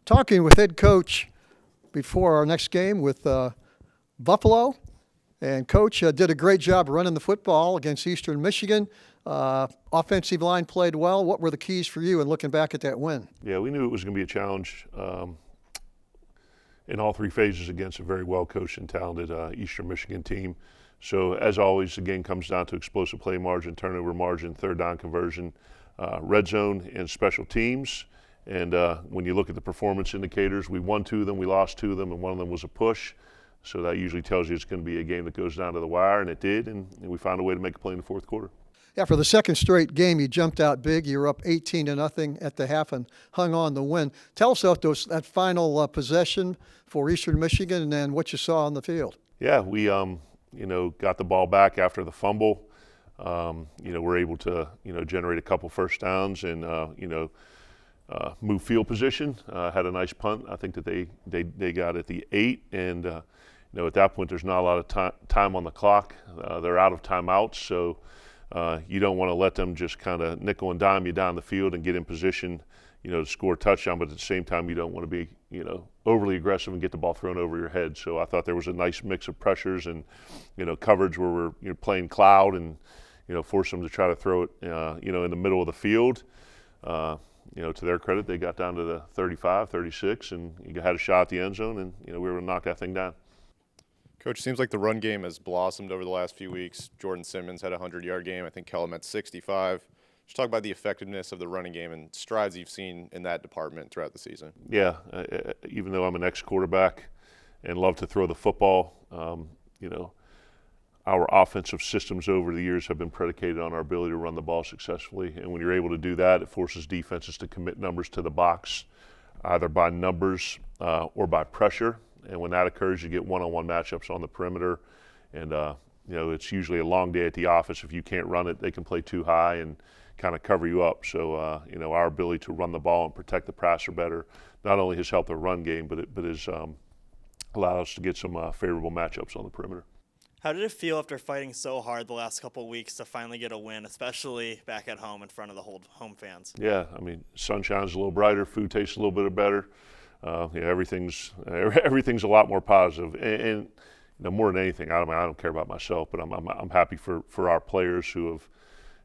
talking with head coach before our next game with Buffalo. And Coach did a great job running the football against Eastern Michigan. Offensive line played well. What were the keys for you in looking back at that win? Yeah, we knew it was going to be a challenge in all three phases against a very well-coached and talented Eastern Michigan team. So, as always, the game comes down to explosive play margin, turnover margin, third down conversion, red zone, and special teams. And when you look at the performance indicators, we won 2 of them, we lost 2 of them, and one of them was a push. So that usually tells you it's going to be a game that goes down to the wire, and it did, and we found a way to make a play in the fourth quarter. Yeah, for the second straight game, you jumped out big. You were up 18-0 at the half and hung on the win. Tell us about that final possession for Eastern Michigan and then what you saw on the field. Yeah, we got the ball back after the fumble. We're able to generate a couple first downs and move field position. Had a nice punt. I think that they got at the 8, and at that point there's not a lot of time on the clock. They're out of timeouts, so you don't want to let them just kind of nickel and dime you down the field and get in position, to score a touchdown. But at the same time, you don't want to be, overly aggressive and get the ball thrown over your head. So I thought there was a nice mix of pressures and, coverage where we're playing cloud and, force them to try to throw it, in the middle of the field. To their credit, they got down to the 35, 36, and you had a shot at the end zone, and we were able to knock that thing down. Coach, seems like the run game has blossomed over the last few weeks. Jordan Simmons had a 100-yard game. I think Kellum had 65. Just talk about the effectiveness of the running game and strides you've seen in that department throughout the season. Yeah, even though I'm an ex-quarterback and love to throw the football, our offensive systems over the years have been predicated on our ability to run the ball successfully. And when you're able to do that, it forces defenses to commit numbers to the box, either by numbers or by pressure. And when that occurs, you get one-on-one matchups on the perimeter. And, it's usually a long day at the office. If you can't run it, they can play too high and kind of cover you up. So, our ability to run the ball and protect the passer better not only has helped the run game, but has allowed us to get some favorable matchups on the perimeter. How did it feel after fighting so hard the last couple of weeks to finally get a win, especially back at home in front of the whole home fans? Yeah, sun shines a little brighter, food tastes a little bit better. Everything's a lot more positive. And more than anything, I don't care about myself, but I'm happy for our players who have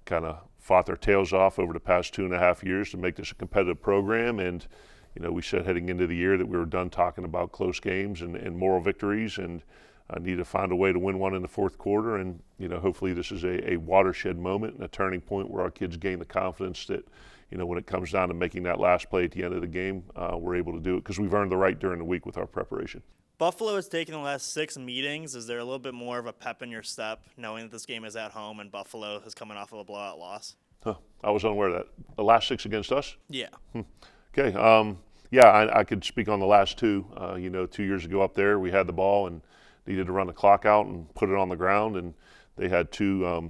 kind of fought their tails off over the past 2.5 years to make this a competitive program. And we said heading into the year that we were done talking about close games and moral victories, and I need to find a way to win one in the fourth quarter. And hopefully this is a watershed moment and a turning point where our kids gain the confidence that when it comes down to making that last play at the end of the game, we're able to do it because we've earned the right during the week with our preparation. Buffalo has taken the last 6 meetings. Is there a little bit more of a pep in your step knowing that this game is at home and Buffalo is coming off of a blowout loss? I was unaware of that. The last 6 against us? Yeah. Okay. I could speak on the last 2. 2 years ago up there, we had the ball and needed to run the clock out and put it on the ground, and they had 2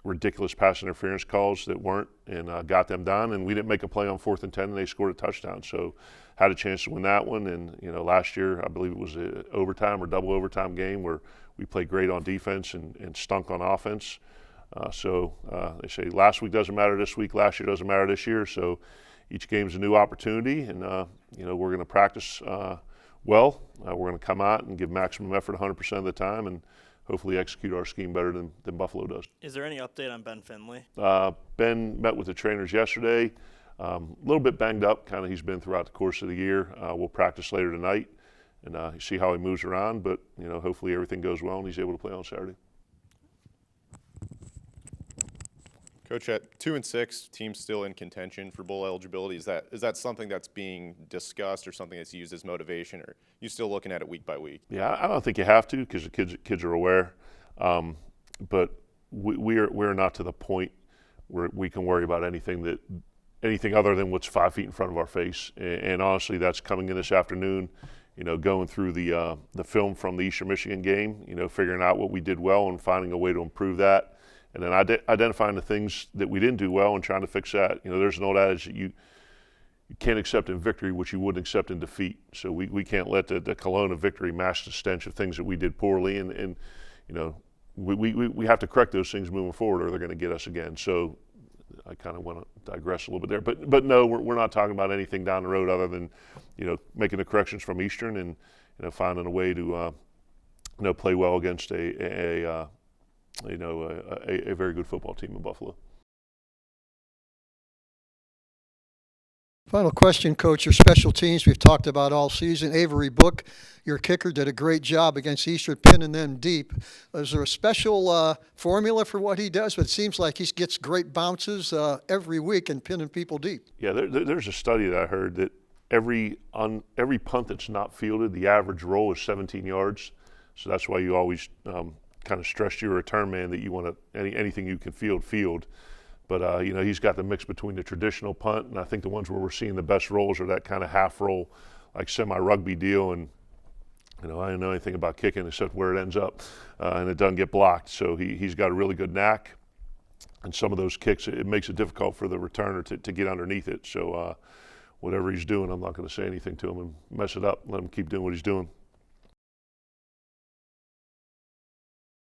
ridiculous pass interference calls that weren't, and got them done. And we didn't make a play on 4th and 10, and they scored a touchdown. So had a chance to win that one. And last year I believe it was an overtime or double overtime game where we played great on defense and stunk on offense. They say last week doesn't matter this week, last year doesn't matter this year. So each game's a new opportunity, and we're going to practice well. We're going to come out and give maximum effort 100% of the time and hopefully execute our scheme better than Buffalo does. Is there any update on Ben Finley? Ben met with the trainers yesterday. A little bit banged up, he's been throughout the course of the year. We'll practice later tonight and see how he moves around, but hopefully everything goes well and he's able to play on Saturday. Coach, at 2-6, team's still in contention for bowl eligibility. Is that something that's being discussed or something that's used as motivation, or are you still looking at it week by week? Yeah, I don't think you have to because the kids are aware, but we're not to the point where we can worry about anything other than what's 5 feet in front of our face. And honestly, that's coming in this afternoon. Going through the film from the Eastern Michigan game. Figuring out what we did well and finding a way to improve that. And then identifying the things that we didn't do well and trying to fix that. There's an old adage that you can't accept in victory what you wouldn't accept in defeat. So we can't let the cologne of victory mask the stench of things that we did poorly. And we have to correct those things moving forward or they're going to get us again. So I kind of want to digress a little bit there, but no, we're not talking about anything down the road other than, making the corrections from Eastern and, finding a way to, play well against a very good football team in Buffalo. Final question, Coach. Your special teams we've talked about all season. Avery Book, your kicker, did a great job against Eastern, pinning them deep. Is there a special formula for what he does? But it seems like he gets great bounces every week and pinning people deep. Yeah, there's a study that I heard that every punt that's not fielded, the average roll is 17 yards. So that's why you always kind of stress to your return man that you want to anything you can field. But, he's got the mix between the traditional punt, and I think the ones where we're seeing the best rolls are that kind of half roll, like semi-rugby deal. And, I don't know anything about kicking except where it ends up, and it doesn't get blocked. So he's got a really good knack. And some of those kicks, it makes it difficult for the returner to get underneath it. So whatever he's doing, I'm not going to say anything to him and mess it up. Let him keep doing what he's doing.